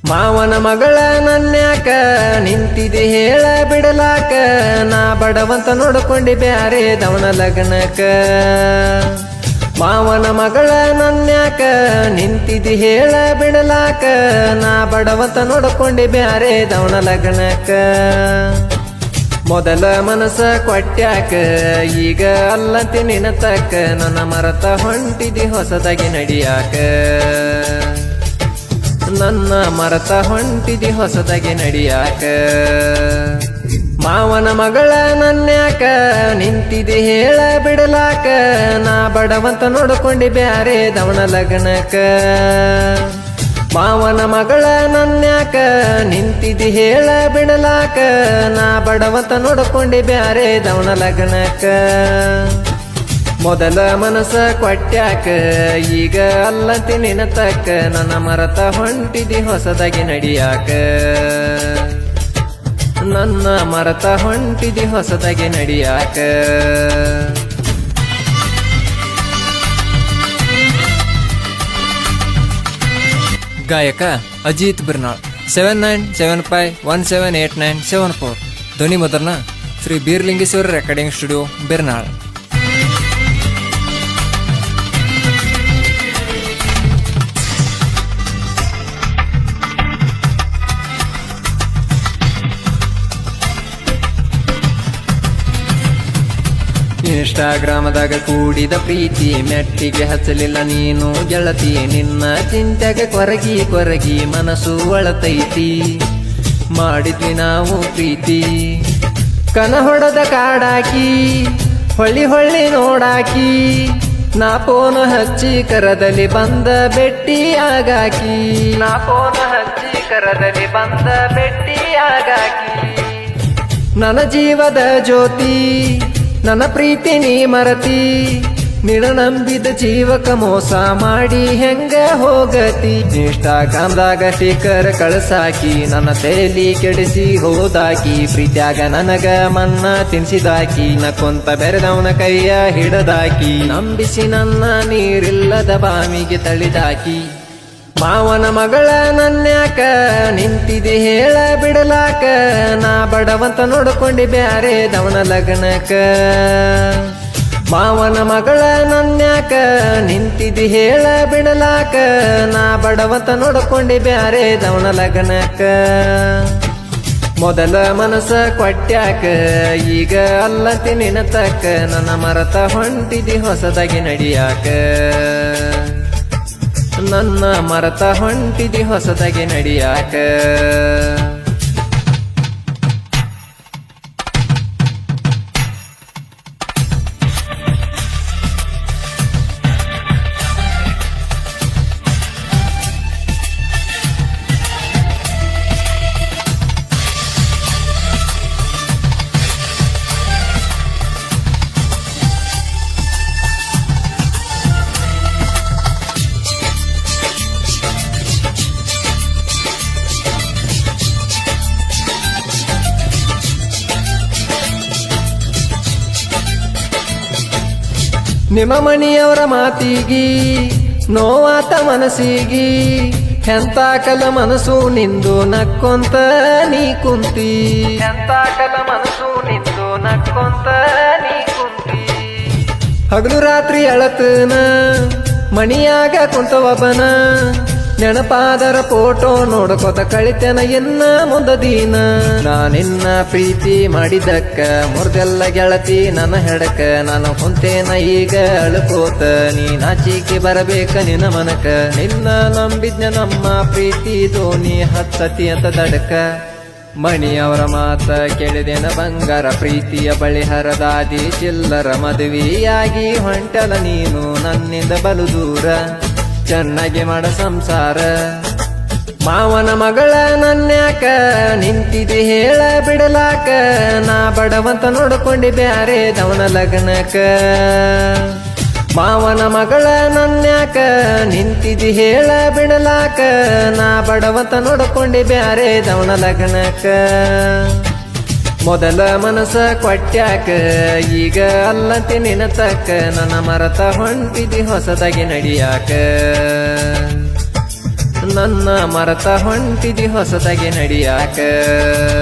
ಮಾವನ ಮಗಳ ನನ್ಯಾಕ ನಿಂತಿದೆ ಹೇಳ ಬಿಡಲಾಕ, ನಾ ಬಡವಂತ ನೋಡ್ಕೊಂಡಿ ಬ್ಯಾರೆ ದವನ ಲಗ್ನಕ. ಮಾವನ ಮಗಳ ನನ್ಯಾಕ ನಿಂತಿದೆ ಹೇಳ ಬಿಡಲಾಕ, ನಾ ಬಡವಂತ ನೋಡ್ಕೊಂಡಿ ಬ್ಯಾರೆ ದವನ ಲಗ್ನಕ. ಮೊದಲ ಮನಸ ಕೊಟ್ಟ್ಯಾಕ ಈಗ ಅಲ್ಲಂತೆ ನಿನತಕ್ಕ, ನನ್ನ ಮರತ ಹೊಂಟಿದಿ ಹೊಸದಾಗಿ ನಡಿಯಾಕ. ನನ್ನ ಮರತ ಹೊಂಟಿದಿ ಹೊಸದಾಗಿ ನಡಿಯಾಕ. ಮಾವನ ಮಗಳ ನನ್ಯಾಕ ನಿಂತಿದೆ ಹೇಳ ಬಿಡಲಾಕ, ನಾ ಬಡವಂತ ನೋಡ್ಕೊಂಡಿ ಬ್ಯಾರೆ ದವನ ಲಗ್ನಕ. ಮಾವನ ಮಗಳ ನನ್ಯಾಕ ನಿಂತಿದೆ ಹೇಳ ಬಿಡಲಾಕ, ನಾ ಬಡವಂತ ನೋಡ್ಕೊಂಡಿ ಬ್ಯಾರೆ ದವನ ಲಗ್ನಕ. ಮೊದಲ ಮನಸ ಕೊಟ್ಟ್ಯಾಕ ಈಗ ಅಲ್ಲಂತೆ ನಿನತಕ್ಕ, ನನ್ನ ಮರತ ಹೊಂಟಿದಿ ಹೊಸದಾಗಿ ನಡಿಯಾಕ. ನನ್ನ ಮರತ ಹೊಂಟಿದಿ ಹೊಸದಾಗಿ ನಡಿಯಾಕ. ಗಾಯಕ ಅಜಿತ್ ಬಿರ್ನಾಳ್ 7975178974. ಧ್ವನಿ ಮುದ್ರಣ ಶ್ರೀ ಬೀರ್ಲಿಂಗೇಶ್ವರ ರೆಕಾರ್ಡಿಂಗ್ ಸ್ಟುಡಿಯೋ ಬಿರ್ನಾಳ್. ಇನ್ಸ್ಟಾಗ್ರಾಮದಾಗ ಕೂಡಿದ ಪ್ರೀತಿ ಮೆಟ್ಟಿಗೆ ಹಚ್ಚಲಿಲ್ಲ ನೀನು ಗೆಳತಿ, ನಿನ್ನ ಚಿಂತೆಗೆ ಕೊರಗಿ ಕೊರಗಿ ಮನಸ್ಸು ಒಳತೈತಿ. ಮಾಡಿದ್ವಿ ನಾವು ಪ್ರೀತಿ ಕನ ಹೊಡೆದ ಕಾಡಾಕಿ, ಹೊಳ್ಳಿ ಹೊಳ್ಳಿ ನೋಡಾಕಿ, ನಾ ಫೋನ್ ಹಚ್ಚಿ ಕರದಲ್ಲಿ ಬಂದ ಬೆಟ್ಟಿ ಆಗಾಕಿ. ನಾ ಫೋನ್ ಹಚ್ಚಿ ಕರದಲ್ಲಿ ಬಂದ ಬೆಟ್ಟಿ ಆಗಾಕಿ. ನನ್ನ ಜೀವದ ಜ್ಯೋತಿ ನನ್ನ ಪ್ರೀತಿ ನೀ ಮರತಿ, ನಿನ ನಂಬಿದ ಜೀವಕ ಮೋಸ ಮಾಡಿ ಹೆಂಗ ಹೋಗತಿ. ಇನ್ಸ್ಟಾಗ್ರಾಮ್ದಾಗ ಸ್ಟಿಕರ್ ಕಳಸಾಕಿ ನನ್ನ ತೇಲಿ ಕೆಡಿಸಿ ಹೋದಾಕಿ, ಪ್ರೀತ್ಯಾಗ ನನಗ ಮನ್ನ ತಿನ್ಸಿದಾಕಿ, ನಕ್ಕೊಂತ ಬೆರೆದವನ ಕೈಯ ಹಿಡದಾಕಿ, ನಂಬಿಸಿ ನನ್ನ ನೀರಿಲ್ಲದ ಬಾವಿಗೆ ತಳಿದಾಕಿ. ಮಾವನ ಮಗಳ ನನ್ಯಾಕ ನಿಂತಿದೆ ಹೇಳ ಬಿಡಲಾಕ, ನಾ ಬಡವಂತ ನೋಡ್ಕೊಂಡಿ ಬ್ಯಾರೆ ದವನ ಲಗ್ನಕ. ಮಾವನ ಮಗಳ ನನ್ಯಾಕ ನಿಂತಿದೆ ಹೇಳ ಬಿಡಲಾಕ, ನಾ ಬಡವಂತ ನೋಡ್ಕೊಂಡಿ ಬ್ಯಾರೆ ದವನ ಲಗ್ನಕ. ಮೊದಲ ಮನಸ ಕೊಟ್ಟ್ಯಾಕ ಈಗ ಅಲ್ಲಂತೆ ನಿನತಕ್ಕ, ನನ್ನ ಮರತ ಹೊಂಟಿದಿ ಹೊಸದಾಗಿ ನಡಿಯಾಕ. ನನ್ನ ಮರತ ಹೊಂಟಿದಿ ಹೊಸದಾಗಿ ನಡಿಯಾಕ. ನಿಮ್ಮ ಮಣಿಯವರ ಮಾತಿಗಿ ನೋವಾತ ಮನಸ್ಸಿಗಿ, ಎಂತ ಕಲ ಮನಸ್ಸು ನಿಂದು ನಕ್ಕೊಂತ ನೀ ಕುಂತಿ. ಎಂತ ಕಲ ಮನಸ್ಸು ನಿಂದು ನಕ್ಕೊಂತ ನೀ ಕುಂತಿ. ಹಗಲು ರಾತ್ರಿ ಅಳತನ ಮಣಿಯಾಗ ಕುಂತವಬನ, ನೆನಪಾದರ ಫೋಟೋ ನೋಡ್ಕೋತ ಕಳಿತನ ಎನ್ನ ಮುಂದ ದೀನ. ನಾನಿನ್ನ ಪ್ರೀತಿ ಮಾಡಿದಕ್ಕ ಮುರ್ದೆಲ್ಲ ಗೆಳತಿ ನನ್ನ ಹೆಡಕ, ನಾನು ಕುಂತೇನ ಈಗ ಅಳ್ಕೋತ, ನೀ ನಾಚಿಕೆ ಬರಬೇಕ ನಿನ್ನ ಮನಕ. ನಿನ್ನ ನಂಬಿದ್ನ ನಮ್ಮ ಪ್ರೀತಿ ದೋಣಿ ಹತ್ತತಿ ಅಂತ ದಡಕ. ಮಣಿಯವರ ಮಾತ ಕೇಳಿದೆನ ಬಂಗಾರ ಪ್ರೀತಿಯ ಬಳಿ ಹರದಾದಿ, ಚಿಲ್ಲರ ಮದುವೆಯಾಗಿ ಹೊಂಟಲ ನೀನು ನನ್ನಿಂದ ಬಲು ದೂರ, ಚೆನ್ನಾಗಿ ಮಾಡ ಸಂಸಾರ. ಮಾವನ ಮಗಳ ನನ್ಯಾಕ ನಿಂತಿದೆ ಹೇಳ ಬಿಡಲಾಕ, ನಾ ಬಡವಂತ ನೋಡ್ಕೊಂಡಿ ಬ್ಯಾರೆ ದವನ ಲಗ್ನಕ. ಮಾವನ ಮಗಳ ನನ್ಯಾಕ ನಿಂತಿದೆ ಹೇಳ ಬಿಡಲಾಕ, ನಾ ಬಡವಂತ ನೋಡ್ಕೊಂಡಿ ಬ್ಯಾರೆ ದವನ ಲಗ್ನಕ. ಮೊದಲ ಮನಸ ಕೊಟ್ಟ್ಯಾಕ ಈಗ ಅಲ್ಲಂತೆ ನಿನತಕ್ಕ, ನನ್ನ ಮರತ ಹೊಂಟಿದಿ ಹೊಸದಾಗಿ ನಡಿಯಾಕ. ನನ್ನ ಮರತ ಹೊಂಟಿದಿ ಹೊಸದಾಗಿ ನಡಿಯಾಕ